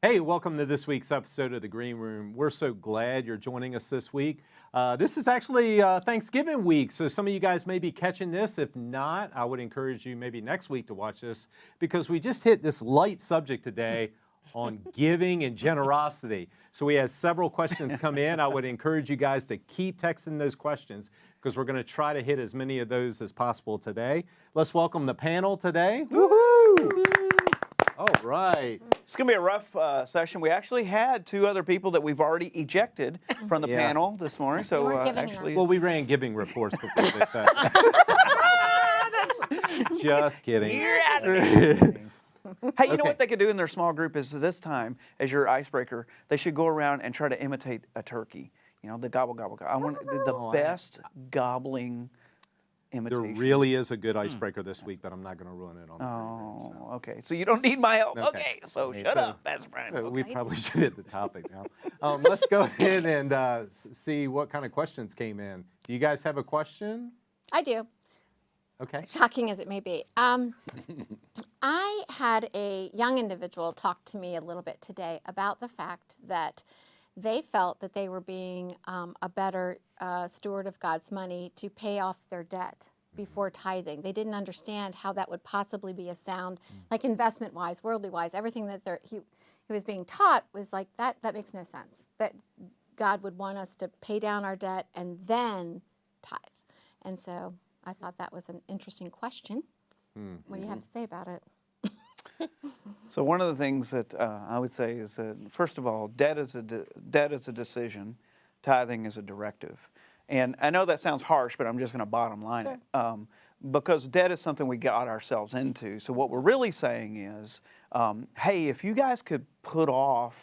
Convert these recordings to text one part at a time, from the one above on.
Hey, welcome to this week's episode of The Green Room. We're so glad you're joining us this week. This is actually Thanksgiving week, so some of you guys may be catching this. If not, I would encourage you maybe next week to watch this because we just hit this light subject today on giving and generosity. So we had several questions come in. I would encourage you guys to keep texting those questions because we're going to try to hit as many of those as possible today. Let's welcome the panel today. Woohoo! All right. It's going to be a rough session. We actually had two other people that we've already ejected from the panel this morning. So well, we ran giving reports before this session. Just kidding. You're out of here. Hey, you know what they could do in their small group is this time, as your icebreaker, they should go around and try to imitate a turkey. You know, the gobble, gobble, gobble. I want the best gobbling imitation. There really is a good icebreaker this week, but I'm not going to ruin it on the program, so. Okay. So you don't need my help. Okay. So shut up, Pastor Brian. So we probably should hit the topic now. Let's go ahead and see what kind of questions came in. Do you guys have a question? I do. Okay. Shocking as it may be. I had a young individual talk to me a little bit today about the fact that they felt that they were being a better steward of God's money to pay off their debt before tithing. They didn't understand how that would possibly be a sound, like investment-wise, worldly-wise, everything that he was being taught was like, that makes no sense, that God would want us to pay down our debt and then tithe. And so I thought that was an interesting question. What do you have to say about it? So one of the things that I would say is that, first of all, debt is a decision, tithing is a directive. And I know that sounds harsh, but I'm just going to bottom line it. Because debt is something we got ourselves into. So what we're really saying is, hey, if you guys could put off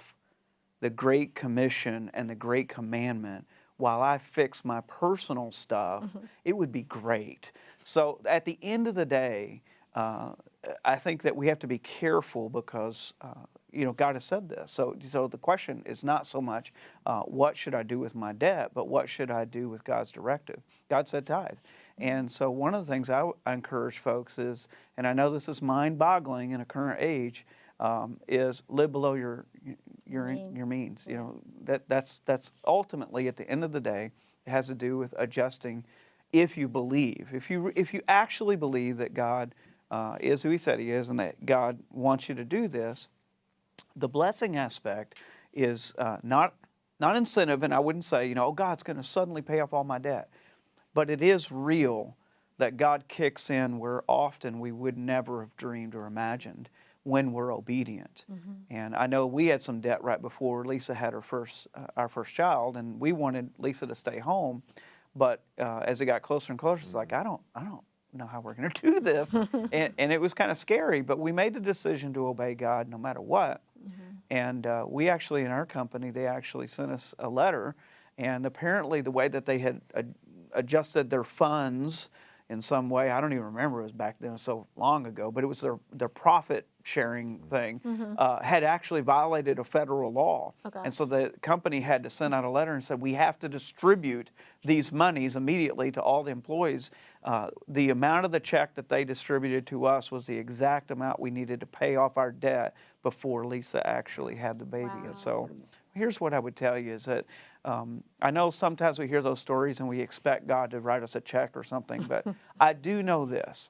the Great Commission and the Great Commandment while I fix my personal stuff, it would be great. So at the end of the day, I think that we have to be careful because, God has said this. So the question is not so much what should I do with my debt, but what should I do with God's directive? God said tithe. And so one of the things I encourage folks is, and I know this is mind-boggling in a current age, is live below your means. You know, that's ultimately at the end of the day, it has to do with adjusting. If you believe, if you actually believe that God is who He said He is, and that God wants you to do this, the blessing aspect is not incentive. And I wouldn't say, oh, God's going to suddenly pay off all my debt, but it is real that God kicks in where often we would never have dreamed or imagined when we're obedient. And I know we had some debt right before Lisa had our first child, and we wanted Lisa to stay home. But as it got closer and closer, it's like, I don't know how we're going to do this. and it was kind of scary, but we made the decision to obey God no matter what. And we actually, in our company, they actually sent us a letter. And apparently the way that they had adjusted their funds in some way, I don't even remember, it was back then so long ago, but it was their profit sharing thing, had actually violated a federal law. Okay. And so the company had to send out a letter and said, we have to distribute these monies immediately to all the employees. The amount of the check that they distributed to us was the exact amount we needed to pay off our debt before Lisa actually had the baby. Wow. And so here's what I would tell you is that I know sometimes we hear those stories and we expect God to write us a check or something, but I do know this.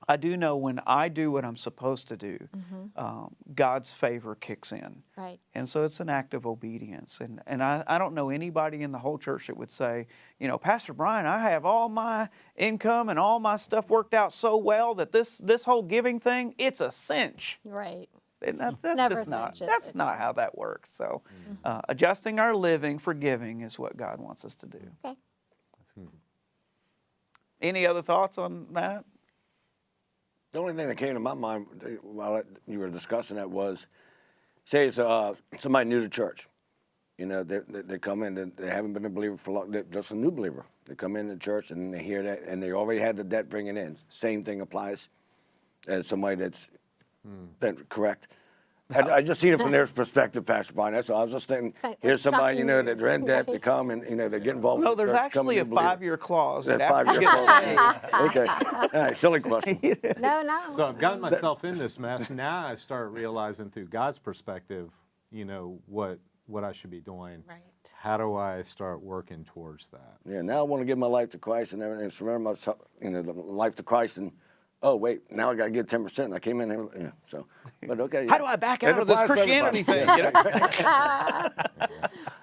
I do know when I do what I'm supposed to do, God's favor kicks in. Right. And so it's an act of obedience. And I don't know anybody in the whole church that would say, Pastor Brian, I have all my income and all my stuff worked out so well that this whole giving thing, it's a cinch. Right. And that's not how that works. So adjusting our living for giving is what God wants us to do. Okay. Any other thoughts on that? The only thing that came to my mind while you were discussing that was, say it's somebody new to church. They come in, they haven't been a believer for long, they're just a new believer. They come into church and they hear that, and they already had the debt bringing in. Same thing applies as somebody that's correct. I just seen it from their perspective, Pastor Brian. That's all. I was just thinking, here's somebody, that's in debt, they come and, they get involved. No, with the there's church, actually a 5-year clause. That 5-year clause. Okay. All right, silly question. No. So I've gotten myself in this mess. Now I start realizing through God's perspective what I should be doing. Right. How do I start working towards that? Yeah, now I want to give my life to Christ and everything, surrender myself, the life to Christ, and oh wait, now I got to give 10%. I came in here, so, but okay. How do I back out It of this applies for everybody. Christianity thing?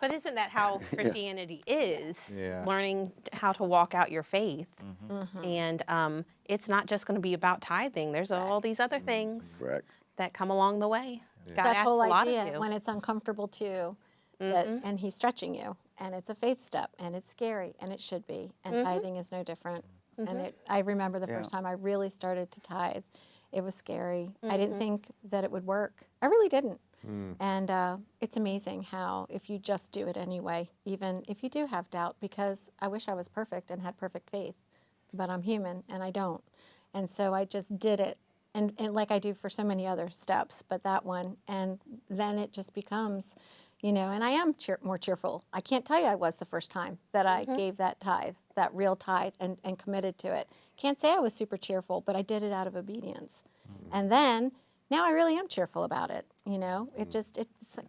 But isn't that how Christianity is? Yeah. Learning how to walk out your faith. And it's not just going to be about tithing. There's all these other things Correct. that come along the way. God That asks whole a lot idea of you. when it's uncomfortable too, and he's stretching you, and it's a faith step, and it's scary, and it should be, and tithing is no different. And I remember the first time I really started to tithe, it was scary. I didn't think that it would work. I really didn't. And it's amazing how if you just do it anyway, even if you do have doubt, because I wish I was perfect and had perfect faith, but I'm human and I don't. And so I just did it. And like I do for so many other steps, but that one, and then it just becomes, and I am more cheerful. I can't tell you I was the first time that I gave that tithe, that real tithe, and committed to it. Can't say I was super cheerful, but I did it out of obedience. And then, now I really am cheerful about it, it's like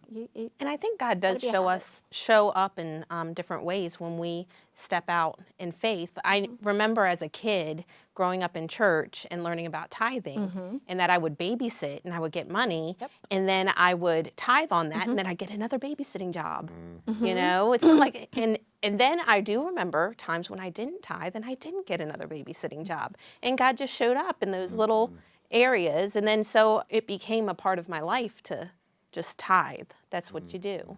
And I think God does be a show up in different ways when we step out in faith. I remember as a kid growing up in church and learning about tithing, and that I would babysit and I would get money, and then I would tithe on that, and then I'd get another babysitting job. It's like, and then I do remember times when I didn't tithe and I didn't get another babysitting job, and God just showed up in those little areas, and then so it became a part of my life to just tithe. That's what you do.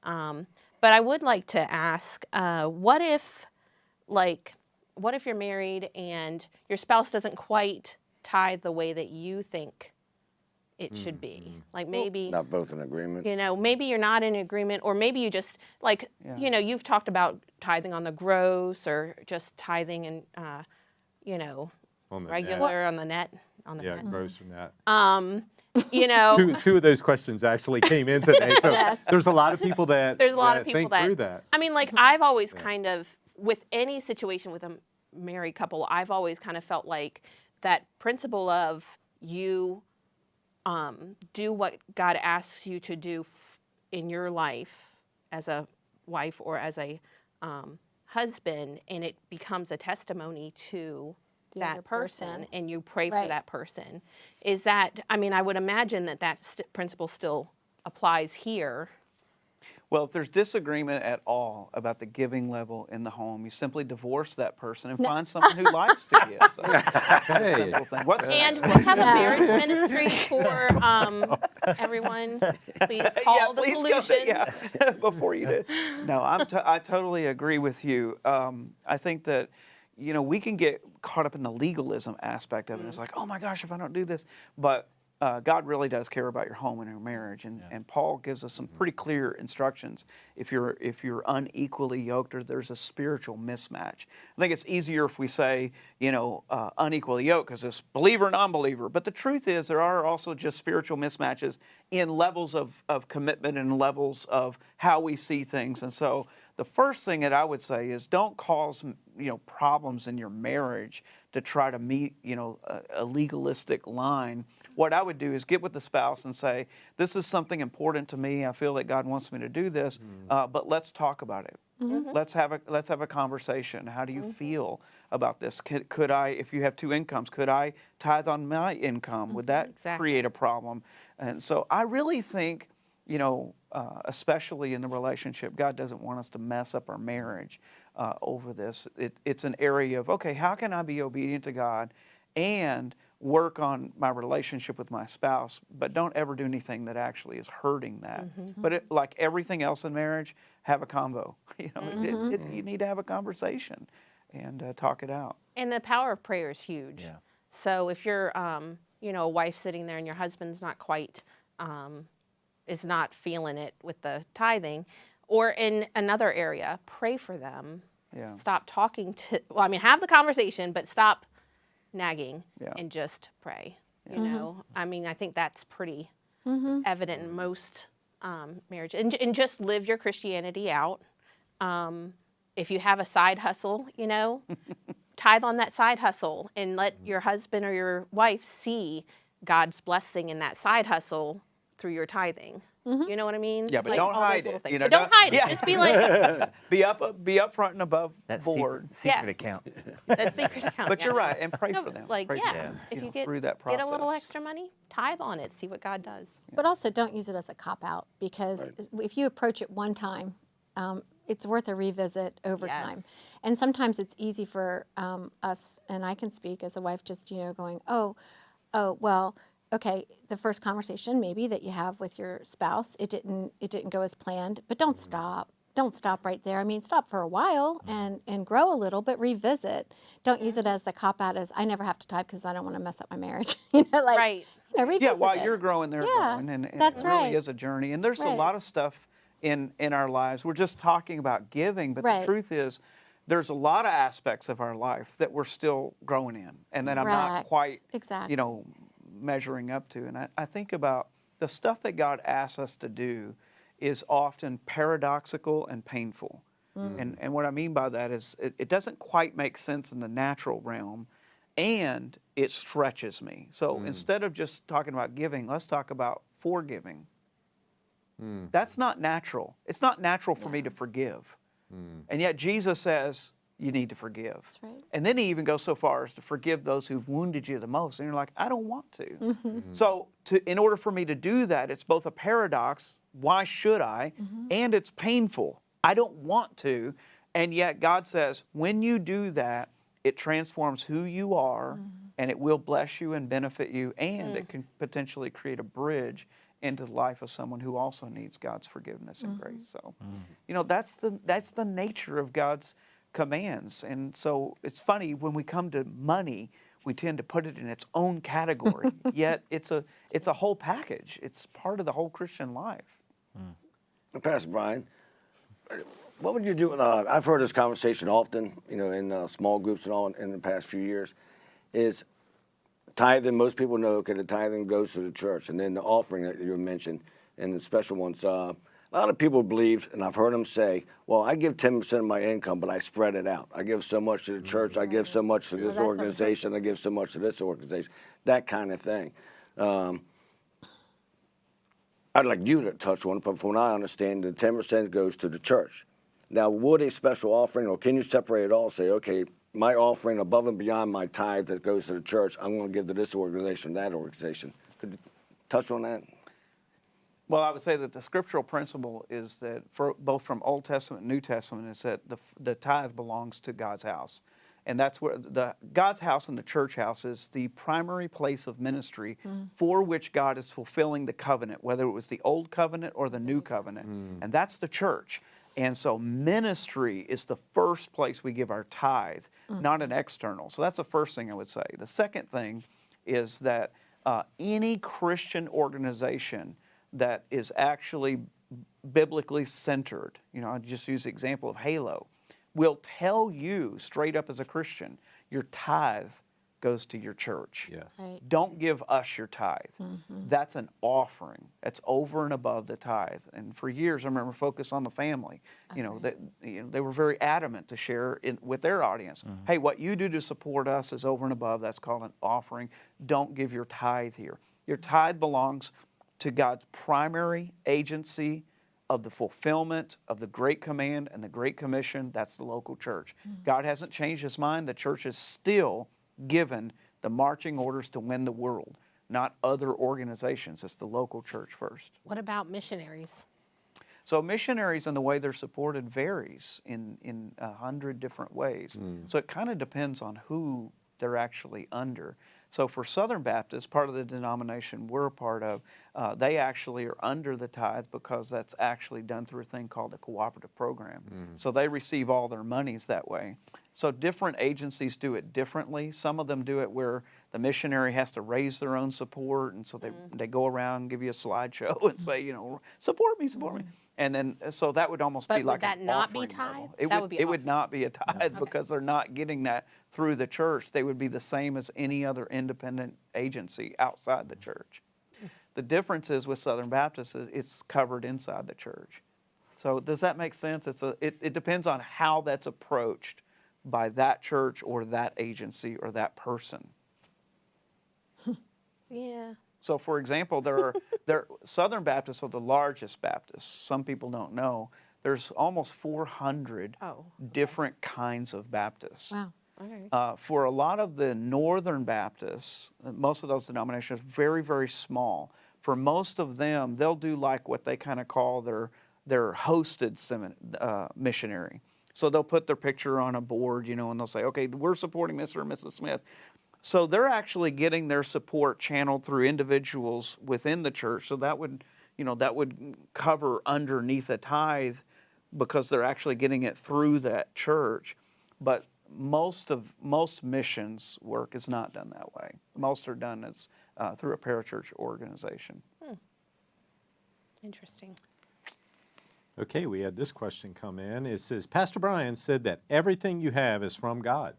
But I would like to ask, what if you're married and your spouse doesn't quite tithe the way that you think it should be? Like maybe Not both in agreement. maybe you're not in agreement, or maybe you just you've talked about tithing on the gross, or just tithing and On the regular on the net. On the Yeah, net. gross or net. Two of those questions actually came in today. So there's a lot of people that There's a lot of people think that through that. I mean, like I've always kind of, with any situation with a married couple, I've always kind of felt like that principle of you do what God asks you to do in your life as a wife or as a husband, and it becomes a testimony to The other that person, person. and you pray for Right. that person. Is that, I mean, I would imagine that principle still applies here. Well, if there's disagreement at all about the giving level in the home, you simply divorce that person and find someone who likes to give. So, Hey. simple thing. What's And we'll have a marriage ministry for everyone. Please call the please solutions. before you do. No, I totally agree with you. I think that, we can get caught up in the legalism aspect of it. It's like, oh my gosh, if I don't do this. But God really does care about your home and your marriage. And Paul gives us some pretty clear instructions. If you're unequally yoked, or there's a spiritual mismatch. I think it's easier if we say, unequally yoked, because it's believer, non-believer. But the truth is, there are also just spiritual mismatches in levels of commitment and levels of how we see things. And so the first thing that I would say is, don't cause problems in your marriage to try to meet a legalistic line. What I would do is get with the spouse and say, this is something important to me. I feel that God wants me to do this, but let's talk about it. Let's have a conversation. How do you feel about this? Could I, if you have two incomes, could I tithe on my income? Would that create a problem? And so I really think, especially in the relationship, God doesn't want us to mess up our marriage over this. It's an area of, okay, how can I be obedient to God and work on my relationship with my spouse, but don't ever do anything that actually is hurting that. But like everything else in marriage, have a convo. You need to have a conversation and talk it out. And the power of prayer is huge. Yeah. So if you're, a wife sitting there and your husband's not quite, is not feeling it with the tithing, or in another area, pray for them. Yeah. Stop talking have the conversation, but stop nagging and just pray. I think that's pretty evident in most marriages. And just live your Christianity out. If you have a side hustle, tithe on that side hustle and let your husband or your wife see God's blessing in that side hustle through your tithing. You know what I mean? Yeah, but Like don't all hide those little it, things. you know, But don't don't- hide yeah. it. Just be like, Be up front and above That board. secret Yeah. account. that secret account. But yeah. you're right, and pray No, for them. like, Pray for yeah, them, if you you know, get, through that get a little process. extra money, tithe on it, see what God does. But also don't use it as a cop-out, because if you approach it one time, it's worth a revisit over time. Yes. And sometimes it's easy for us, and I can speak as a wife, just, going, oh, well, okay, the first conversation maybe that you have with your spouse, it didn't go as planned, but don't stop. Don't stop right there. I mean, stop for a while and grow a little, but revisit. Don't use it as the cop-out as, I never have to tithe because I don't want to mess up my marriage. Right. Revisit Yeah, while it. you're growing, they're Yeah, growing, and that's it really right. is a journey. And there's a Right. lot of stuff in our lives. We're just talking about giving, but the Right. truth is, there's a lot of aspects of our life that we're still growing in, and that I'm not Correct. quite, Exactly. measuring up to. And I think about the stuff that God asks us to do is often paradoxical and painful. And what I mean by that is it doesn't quite make sense in the natural realm, and it stretches me. So instead of just talking about giving, let's talk about forgiving. That's not natural. It's not natural for me to forgive. And yet Jesus says, you need to forgive. That's right. And then he even goes so far as to forgive those who've wounded you the most. And you're like, I don't want to. So in order for me to do that, it's both a paradox, why should I? And it's painful. I don't want to. And yet God says, when you do that, it transforms who you are, and it will bless you and benefit you, and it can potentially create a bridge into the life of someone who also needs God's forgiveness and grace. So, that's the nature of God's commands. And so it's funny, when we come to money, we tend to put it in its own category. Yet it's a whole package. It's part of the whole Christian life. Pastor Brian, what would you do? I've heard this conversation often, in small groups and all in the past few years, is tithing. Most people know, okay, the tithing goes to the church, and then the offering that you mentioned, and the special ones. A lot of people believe, and I've heard them say, well, I give 10% of my income, but I spread it out. I give so much to the church, I give so much to this that's a organization, I give so much to this organization, that kind of thing. I'd like you to touch on it, but from what I understand, the 10% goes to the church. Now, would a special offering, or can you separate it all, say, okay, my offering above and beyond my tithe that goes to the church, I'm going to give to this organization, that organization. Could you touch on that? Well, I would say that the scriptural principle is that, for both from Old Testament and New Testament, is that the tithe belongs to God's house. And that's where God's house and the church house is the primary place of ministry for which God is fulfilling the covenant, whether it was the old covenant or the new covenant. And that's the church. And so ministry is the first place we give our tithe, not an external. So that's the first thing I would say. The second thing is that any Christian organization that is actually biblically centered, I'll just use the example of Halo, will tell you straight up as a Christian, your tithe goes to your church. Yes. Right. Don't give us your tithe. That's an offering. That's over and above the tithe. And for years, I remember Focus on the Family. They were very adamant to share with their audience. Hey, what you do to support us is over and above. That's called an offering. Don't give your tithe here. Your tithe belongs to God's primary agency of the fulfillment of the Great Command and the Great Commission. That's the local church. God hasn't changed his mind. The church is still given the marching orders to win the world, not other organizations. It's the local church first. What about missionaries? So missionaries and the way they're supported varies in 100 different ways. So it kind of depends on who they're actually under. So for Southern Baptists, part of the denomination we're a part of, they actually are under the tithe because that's actually done through a thing called a cooperative program. So they receive all their monies that way. So different agencies do it differently. Some of them do it where the missionary has to raise their own support, and so they go around and give you a slideshow and say, support me, support me. And then, so that would almost But be like would that an not be offering tithe? level. That would be It would offering. not be a tithe because they're not getting that through the church. They would be the same as any other independent agency outside the church. The difference is with Southern Baptists, it's covered inside the church. So does that make sense? It depends on how that's approached by that church or that agency or that person. Yeah. So, for example, Southern Baptists are the largest Baptists. Some people don't know. There's almost 400 Oh, different kinds of Baptists. Wow. okay. For a lot of the Northern Baptists, most of those denominations are very, very small. For most of them, they'll do like what they kind of call their hosted missionary. So they'll put their picture on a board, and they'll say, okay, we're supporting Mr. or Mrs. Smith. So they're actually getting their support channeled through individuals within the church. So that would cover underneath a tithe because they're actually getting it through that church. But most missions work is not done that way. Most are done as through a parachurch organization. Interesting. Okay, we had this question come in. It says, Pastor Brian said that everything you have is from God.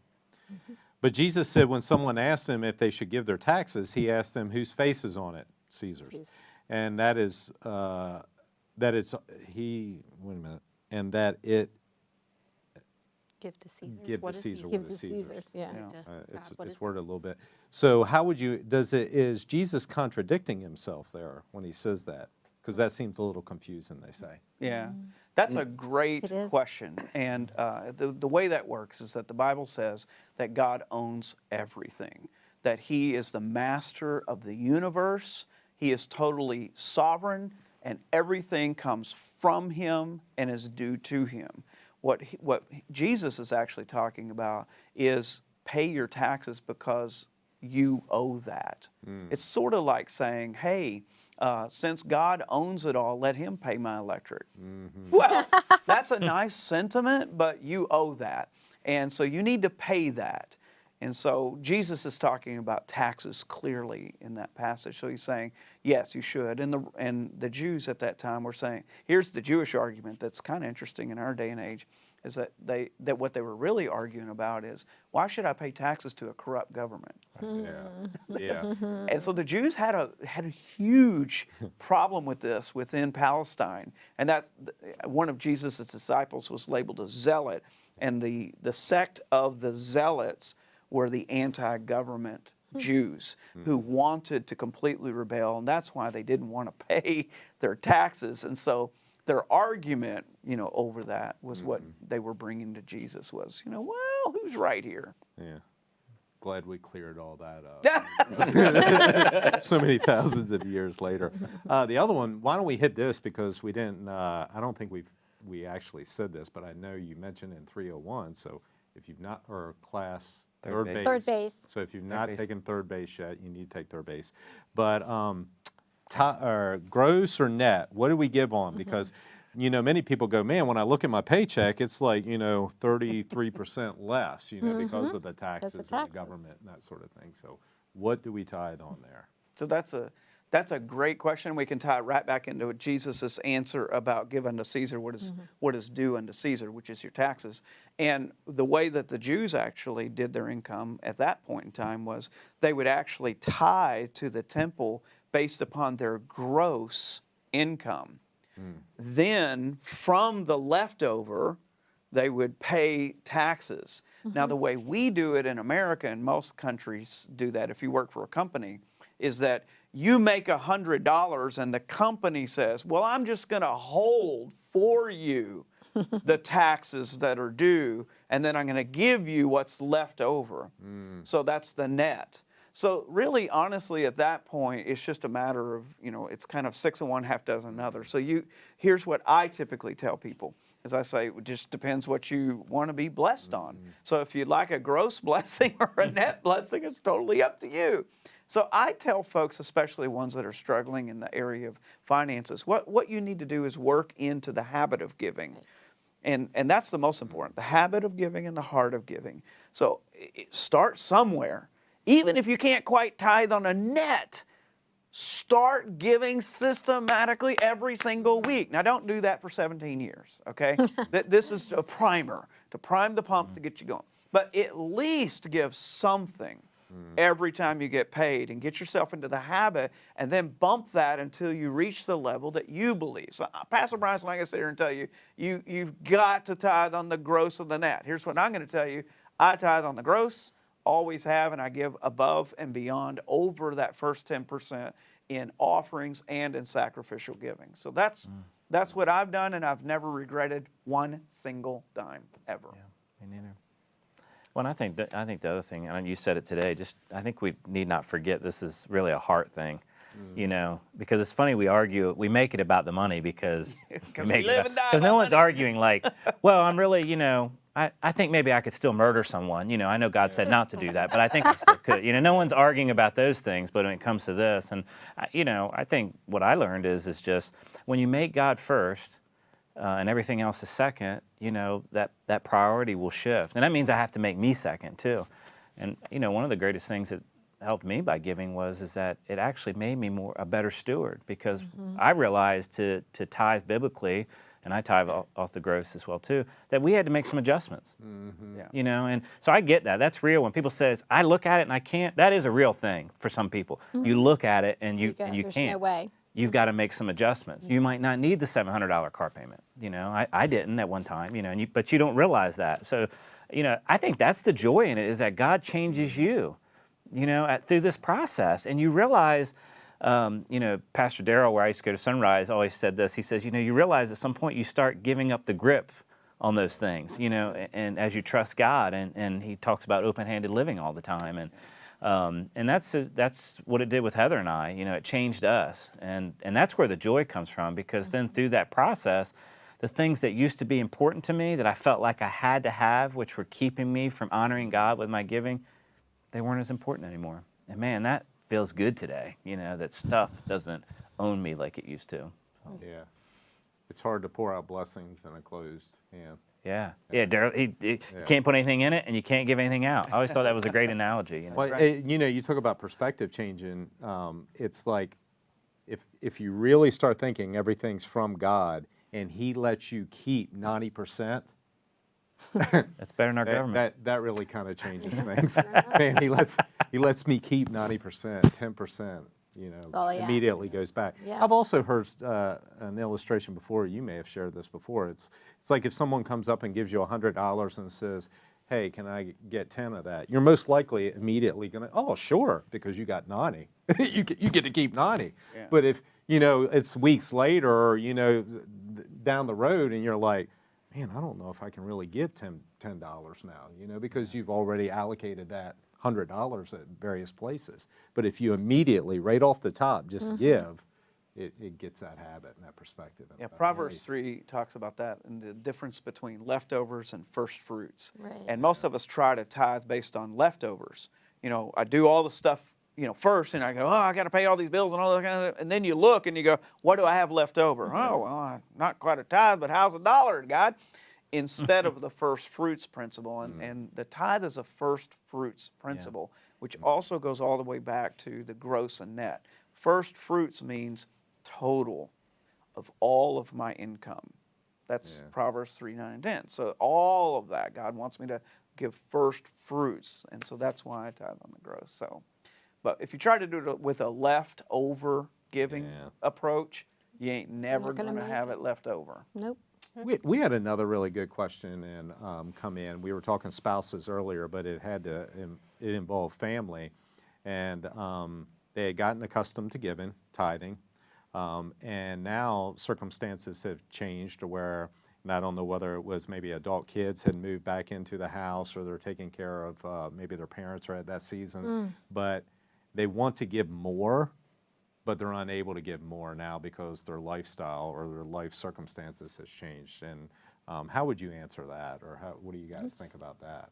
But Jesus said when someone asked him if they should give their taxes, he asked them whose face is on it, Caesar's. Caesar. And that is, that it's, wait a minute, and that it, Give to Caesar. give to What is Caesar Give what to is Caesar's. Caesar's, yeah. Give to It's God what is worded a little bit. So how would you, is Jesus contradicting himself there when he says that? Because that seems a little confusing, they say. Yeah, that's a great It is. question. And the way that works is that the Bible says that God owns everything, that he is the master of the universe. He is totally sovereign, and everything comes from him and is due to him. What Jesus is actually talking about is pay your taxes because you owe that. It's sort of like saying, hey, since God owns it all, let him pay my electric. Well, that's a nice sentiment, but you owe that. And so you need to pay that. And so Jesus is talking about taxes clearly in that passage. So he's saying, yes, you should. And the Jews at that time were saying, here's the Jewish argument that's kind of interesting in our day and age, is that what they were really arguing about is, why should I pay taxes to a corrupt government? Yeah. And so the Jews had a huge problem with this within Palestine, and that's one of Jesus' disciples was labeled a zealot, and the sect of the zealots were the anti-government Jews who wanted to completely rebel, and that's why they didn't want to pay their taxes. And so their argument, over that was what they were bringing to Jesus was, well, who's right here? Yeah. Glad we cleared all that up. So many thousands of years later. The other one, why don't we hit this, because we didn't, I don't think we actually said this, but I know you mentioned in 301, so if you've not, or class, third base. Third base. So if you've not base. taken third base yet, you need to take third base. But gross or net, what do we give on? Because many people go, man, when I look at my paycheck, it's like, 33% less, because of the taxes and the taxes. government and that sort of thing. So what do we tithe on there? So that's a great question. We can tie it right back into Jesus' answer about give unto Caesar what is due unto Caesar, which is your taxes. And the way that the Jews actually did their income at that point in time was they would actually tithe to the temple based upon their gross income. Then from the leftover, they would pay taxes. Now, the way we do it in America, and most countries do that if you work for a company, is that you make $100 and the company says, well, I'm just going to hold for you the taxes that are due, and then I'm going to give you what's left over. So that's the net. So really, honestly, at that point, it's just a matter of, it's kind of 6 of one, half dozen another. So here's what I typically tell people. As I say, it just depends what you want to be blessed on. So if you'd like a gross blessing or a net blessing, it's totally up to you. So I tell folks, especially ones that are struggling in the area of finances, what you need to do is work into the habit of giving. And that's the most important, the habit of giving and the heart of giving. So start somewhere. Even if you can't quite tithe on a net, start giving systematically every single week. Now, don't do that for 17 years, okay? This is a primer, to prime the pump to get you going. But at least give something every time you get paid and get yourself into the habit, and then bump that until you reach the level that you believe. So Pastor Brian's not going to sit here and tell you, you've got to tithe on the gross of the net. Here's what I'm going to tell you. I tithe on the gross, always have, and I give above and beyond over that first 10% in offerings and in sacrificial giving. So that's what I've done, and I've never regretted one single dime ever. Me neither. Well, and I think the other thing, and you said it today, I think we need not forget this is really a heart thing, you know, because it's funny we make it about the money because no one's arguing like, well, I'm really, you know, I think maybe I could still murder someone. You know, I know God said not to do that, but I think I still could. You know, no one's arguing about those things, but when it comes to this, and you know, I think what I learned is just when you make God first, and everything else is second, you know, that priority will shift. And that means I have to make me second too. And, you know, one of the greatest things that helped me by giving is that it actually made me a better steward, because I realized to tithe biblically, and I tithe off the gross as well too, that we had to make some adjustments. Yeah. You know, and so I get that. That's real. When people says, I look at it and I can't, that is a real thing for some people. You look at it and you There's can't. no way. You've got to make some adjustments. You might not need the $700 car payment. You know, I didn't at one time, you know, but you don't realize that. So, you know, I think that's the joy in it, is that God changes you, you know, through this process. And you realize, you know, Pastor Darrell, where I used to go to Sunrise, always said this. He says, you know, you realize at some point you start giving up the grip on those things, you know, and as you trust God, and he talks about open-handed living all the time. And that's what it did with Heather and I. You know, it changed us, and that's where the joy comes from, because then through that process, the things that used to be important to me, that I felt like I had to have, which were keeping me from honoring God with my giving, they weren't as important anymore. And man, that feels good today, you know, that stuff doesn't own me like it used to. So. Yeah. It's hard to pour out blessings in a closed hand. Yeah, Darrell, he can't put anything in it, and you can't give anything out. I always thought that was a great analogy. You know? Well, you know, you talk about perspective changing. It's like if you really start thinking everything's from God and He lets you keep 90%, That's better than our government. that really kind of changes things. Man, He lets me keep 90%, 10%. You know, all he immediately asks. goes back. Yeah. I've also heard an illustration before. You may have shared this before. It's like if someone comes up and gives you $100 and says, "Hey, can I get 10 of that?" You're most likely immediately going to, "Oh, sure," because you got 90. you get to keep 90. Yeah. But if you know it's weeks later, or you know down the road, and you're like, "Man, I don't know if I can really give $10 now," you know, because you've already allocated that $100 at various places. But if you immediately, right off the top, just give, it gets that habit and that perspective. Yeah, Proverbs 3 talks about that, and the difference between leftovers and first fruits. Right. And most of us try to tithe based on leftovers. You know, I do all the stuff, you know, first, and I go, oh, I got to pay all these bills and all that kind of, and then you look and you go, what do I have left over? Oh, well, not quite a tithe, but how's $1, God? Instead of the first fruits principle. And the tithe is a first fruits principle, which also goes all the way back to the gross and net. First fruits means total of all of my income. That's Proverbs 3, 9, and 10. So all of that, God wants me to give first fruits. And so that's why I tithe on the gross. So, but if you try to do it with a leftover giving approach, you ain't never not gonna going to make have it. it left over. Nope. We had another really good question come in. We were talking spouses earlier, but it involved family, and they had gotten accustomed to giving, tithing, and now circumstances have changed to where, and I don't know whether it was maybe adult kids had moved back into the house, or they're taking care of maybe their parents are at that season, but they want to give more, but they're unable to give more now because their lifestyle or their life circumstances has changed. And how would you answer that, or what do you guys think about that?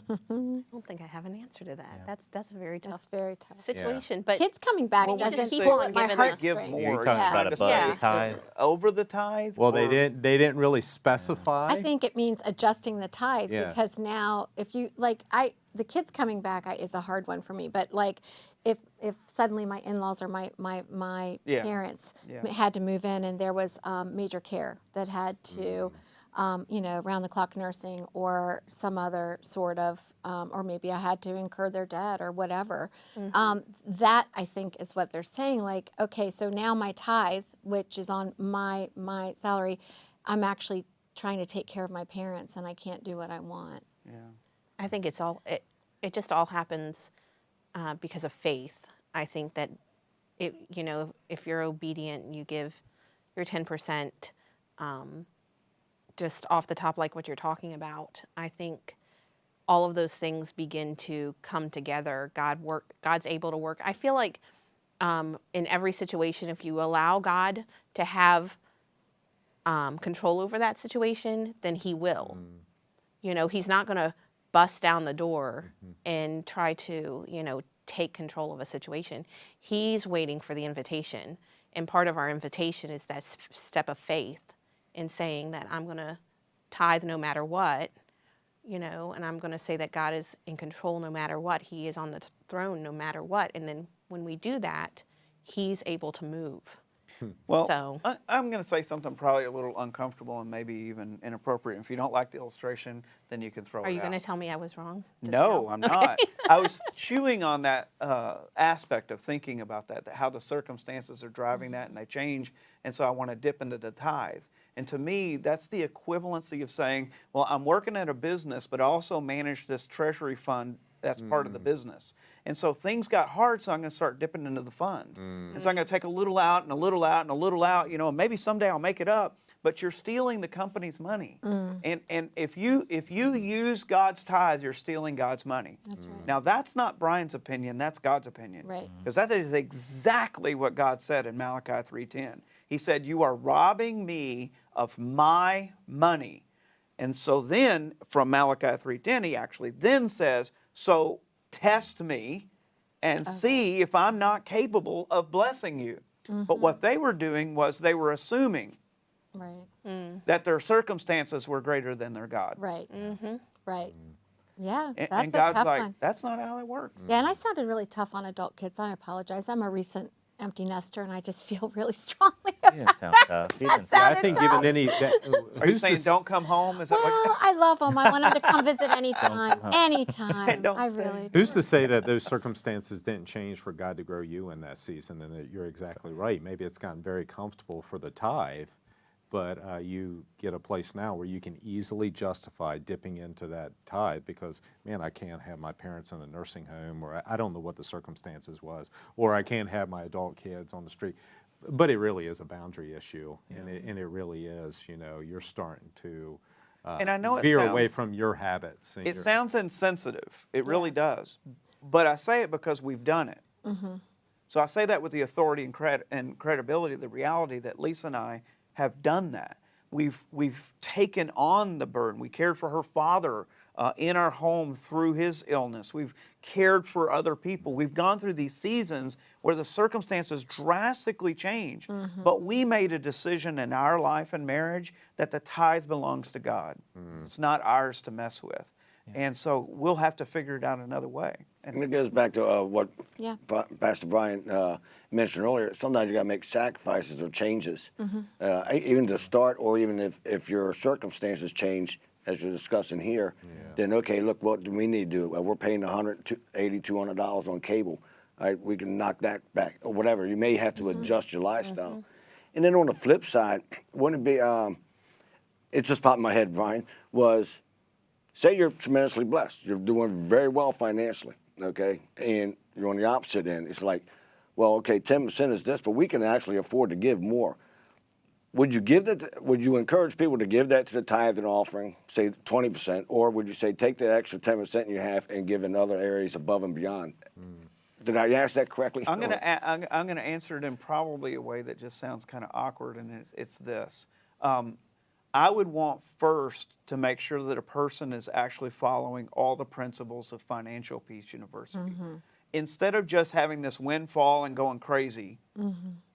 I don't think I have an answer to that. That's a very tough That's very tough. situation. But Kids coming back Well, we doesn't just keep pull on at my giving us- Give heartstrings. more. You're talking about to above say the tithe? Over the tithe? Well, they or- didn't really specify. I think it means adjusting the tithe, Yeah. because now if you the kids coming back is a hard one for me, but like if suddenly my in-laws or my Yeah. parents Yeah. had to move in, and there was major care that had to you know, round the clock nursing or some other sort of or maybe I had to incur their debt or whatever, that I think is what they're saying, like, okay, so now my tithe, which is on my salary, I'm actually trying to take care of my parents and I can't do what I want. Yeah. I think it just all happens because of faith. I think that if you're obedient, you give your 10%, just off the top, like what you're talking about. I think all of those things begin to come together. God's able to work. I feel like in every situation, if you allow God to have control over that situation, then He will. He's not going to bust down the door and try to, take control of a situation. He's waiting for the invitation. And part of our invitation is that step of faith in saying that I'm going to tithe no matter what, and I'm going to say that God is in control no matter what. He is on the throne no matter what. And then when we do that, He's able to move. Well, So- I'm going to say something probably a little uncomfortable and maybe even inappropriate. If you don't like the illustration, then you can throw it out. Are you going to tell me I was wrong? just No, now? I'm not. I was chewing on that aspect of thinking about that how the circumstances are driving that and they change. And so I want to dip into the tithe. And to me, that's the equivalency of saying, well, I'm working at a business, but I also manage this treasury fund that's part of the business. And so things got hard, so I'm going to start dipping into the fund. And so I'm going to take a little out and a little out and a little out, and maybe someday I'll make it up. But you're stealing the company's money. And if you use God's tithe, you're stealing God's money. That's right. Now, that's not Brian's opinion, that's God's opinion. Right. Because that is exactly what God said in Malachi 3:10. He said, you are robbing me of my money. And so then, from Malachi 3:10, he actually then says, so test me and see if I'm not capable of blessing you. But what they were doing was they were assuming Right. that their circumstances were greater than their God. Right. Right. Yeah, And, that's and a God's tough like, one. that's not how that works. Yeah, and I sounded really tough on adult kids. I apologize. I'm a recent empty nester, and I just feel really strongly You about didn't sound tough. You didn't Yeah, I sound think tough. given any, Are you saying don't come home? Is that Well, I love them. I want them to come visit anytime. come. Anytime. Don't I stay. really do. who's to say that those circumstances didn't change for God to grow you in that season? And that you're exactly right. Maybe it's gotten very comfortable for the tithe, but you get a place now where you can easily justify dipping into that tithe because, man, I can't have my parents in a nursing home, or I don't know what the circumstances was, or I can't have my adult kids on the street. But it really is a boundary issue, and it really is. You're starting to And I know it veer away sounds- from your habits. And It your- sounds insensitive. It really does. But I say it because we've done it. So I say that with the authority and credibility, the reality that Lisa and I have done that. We've taken on the burden. We cared for her father in our home through his illness. We've cared for other people. We've gone through these seasons where the circumstances drastically change. But we made a decision in our life and marriage that the tithe belongs to God. It's not ours to mess with. And so we'll have to figure it out another way. And it goes back to what Yeah. Pastor Brian mentioned earlier. Sometimes you got to make sacrifices or changes, even to start, or even if your circumstances change, as you're discussing here. Then okay, look, what do we need to do? We're paying $180, $200 on cable. All right, we can knock that back or whatever. You may have to adjust your lifestyle. And then on the flip side, wouldn't it be? It just popped in my head, Brian. Was say you're tremendously blessed. You're doing very well financially, okay? And you're on the opposite end. It's like, well, okay, 10% is this, but we can actually afford to give more. Would you give that? Would you encourage people to give that to the tithe and offering, say 20%, or would you say take that extra 10% you have and give in other areas above and beyond? Did I ask that correctly? I'm gonna answer it in probably a way that just sounds kind of awkward, and it's this. I would want first to make sure that a person is actually following all the principles of Financial Peace University. Instead of just having this windfall and going crazy,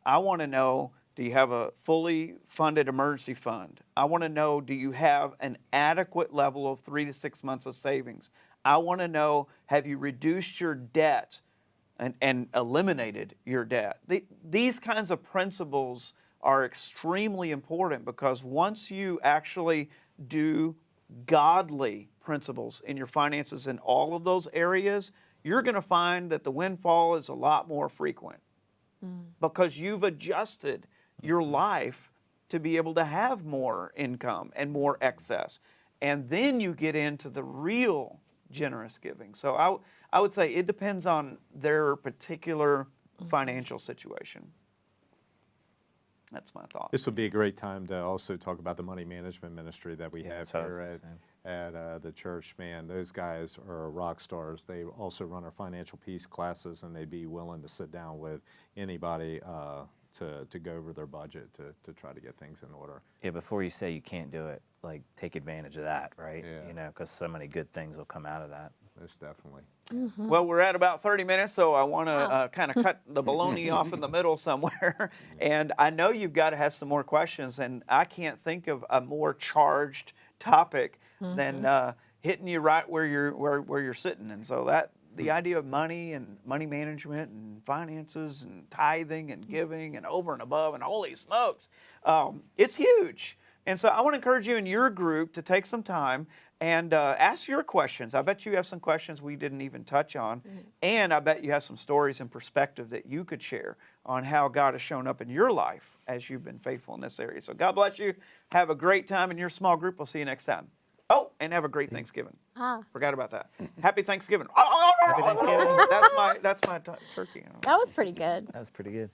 I want to know, do you have a fully funded emergency fund? I want to know, do you have an adequate level of 3 to 6 months of savings? I want to know, have you reduced your debt and eliminated your debt? These kinds of principles are extremely important, because once you actually do godly principles in your finances in all of those areas, you're going to find that the windfall is a lot more frequent, because you've adjusted your life to be able to have more income and more excess. And then you get into the real generous giving. So I would say it depends on their particular financial situation. That's my thought. This would be a great time to also talk about the money management ministry that we have so I was here at the church. Man, those guys are rock stars. They also run our financial peace classes, and they'd be willing to sit down with anybody to go over their budget to try to get things in order. Yeah, before you say you can't do it, like take advantage of that, right? Yeah. You know, because so many good things will come out of that. Most definitely. Well, we're at about 30 minutes, so I want to kind of cut the baloney off in the middle somewhere. And I know you've got to have some more questions, and I can't think of a more charged topic than hitting you right where you're sitting. And so that the idea of money and money management and finances and tithing and giving and over and above and holy smokes, it's huge. And so I want to encourage you in your group to take some time and ask your questions. I bet you have some questions we didn't even touch on. And I bet you have some stories and perspective that you could share on how God has shown up in your life as you've been faithful in this area. So God bless you. Have a great time in your small group. We'll see you next time. Oh, and have a great Thanksgiving. Forgot about that. Happy Thanksgiving. Happy Thanksgiving. That's my turkey. That was pretty good. That was pretty good.